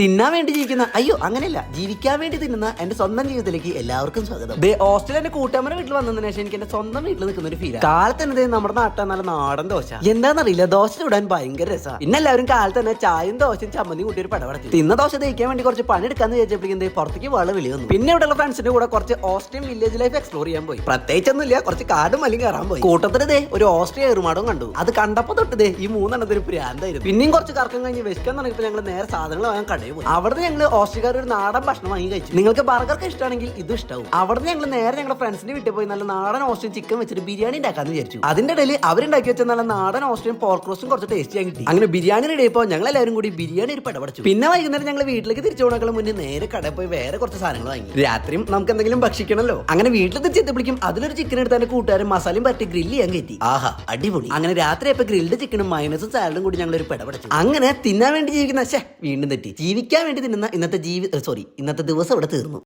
തിന്നാൻ വേണ്ടി ജീവിക്കുന്ന അയ്യോ അങ്ങനെയല്ല, ജീവിക്കാൻ വേണ്ടി തിന്നുന്ന എന്റെ സ്വന്തം ജീവിതത്തിലേക്ക് എല്ലാവർക്കും സ്വാഗതം. ഓസ്ട്രേലിയ കൂട്ടാമര വീട്ടിൽ വന്നതിന് ശേഷം എനിക്ക് എന്റെ സ്വന്തം വീട്ടിൽ നിൽക്കുന്ന ഒരു ഫീൽ. കാലത്ത് തന്നെ നമ്മുടെ നാട്ടിൽ നല്ല നാടൻ ദോശ എന്താണെന്നറിയില്ല, ദോശ ചൂടാൻ ഭയങ്കര രസമാണ്. പിന്നെ എല്ലാവരും കാലത്ത് തന്നെ ചായയും ദോശയും ചമ്മന്തി കൂട്ടി ഒരു പടപടച്ചു തിന്ന ദോശ തയ്ക്കാൻ വേണ്ടി കുറച്ച് പണിയെടുക്കാന്ന് വിചാരിച്ചപ്പോഴേക്കും പുറത്തേക്ക് വളരെ വിളി വന്നു. പിന്നെ ഇവിടെയുള്ള ഫ്രണ്ട്സിന്റെ കൂടെ കുറച്ച് ഓസ്ട്രിയൻ വില്ലേജ് ലൈഫ് എക്സ്പ്ലോർ ചെയ്യാൻ പോയി. പ്രത്യേകിച്ചൊന്നുമില്ല, കുറച്ച് കാടും മലയും കയറാൻ പോയി. കൂട്ടത്തില് ഒരു ഓസ്ട്രിയ ഏറുമാടവും കണ്ടു. അത് കണ്ടപ്പോ തൊട്ട് ഈ മൂന്നെണ്ണത്തിന് പ്രാന്തായിരുന്നു. പിന്നെയും കുറച്ച് കറക്കം കഴിഞ്ഞ് വെച്ചിക്കാൻ തുടങ്ങിയപ്പോൾ ഞങ്ങൾ നേരെ സാധനങ്ങൾ വാങ്ങാൻ കടയിൽ പോയി. അവിടെ ഞങ്ങൾ ഓസ്ട്രിയക്കാർ ഒരു നാടൻ ഭക്ഷണം വാങ്ങി കഴിച്ചു. നിങ്ങൾക്ക് ബർഗർക്ക് ഇഷ്ടമാണെങ്കിൽ ഇതും ഇഷ്ടവും. അവിടെ ഞങ്ങൾ നേരെ ഞങ്ങളുടെ ഫ്രണ്ട്സിന്റെ വീട്ടിൽ പോയി നല്ല നാടൻ ഓസ്ട്രിയൻ ചിക്കൻ വെച്ചിട്ട് ബിരിയാണി ഉണ്ടാക്കാന്ന് വിചാരിച്ചു. അതിന്റെ ഇടയിൽ അവരുണ്ടാക്കി വെച്ച നല്ല നാടൻ ഓസ്ട്രിയൻ പോർക്ക് റോസ്റ്റും കുറച്ച് ടേസ്റ്റ് ചെയ്യാൻ കിട്ടി. അങ്ങനെ ബിരിയാണി റെഡി ആയപ്പോൾ ഞങ്ങൾ എല്ലാവരും കൂടി ബിരിയാണി ഒരു പടപടച്ചു. പിന്നെ വൈകുന്നേരം ഞങ്ങൾ വീട്ടിലേക്ക് തിരിച്ചു പോകണേക്കാളും മുന്നേ നേരെ കടയിൽ പോയി വേറെ കുറച്ച് സാധനങ്ങൾ വാങ്ങി. രാത്രിയും നമുക്ക് എന്തെങ്കിലും ഭക്ഷിക്കണല്ലോ. അങ്ങനെ വീട്ടിൽ തിരിച്ചെത്തിപ്പിടിക്കും അതിലൊരു ചിക്കൻ എടുത്ത് എന്റെ കൂട്ടുകാരൻ മസാലയും പറ്റി ഗ്രില്ല് ചെയ്യാൻ കയറ്റി. ആഹാ അടിപൊളി. അങ്ങനെ രാത്രി ആയപ്പോൾ ഗ്രിൽഡ് ചിക്കനും മൈനസും സാലഡും കൂടി ഞങ്ങൾ ഒരു പടപടച്ചു. അങ്ങനെ തിന്നാൻ വേണ്ടി ജീവിക്കുന്ന വീണ്ടും തെറ്റി ജീവിക്കാൻ വേണ്ടി തിന്നുന്ന ഇന്നത്തെ ദിവസം ഇവിടെ തീർന്നു.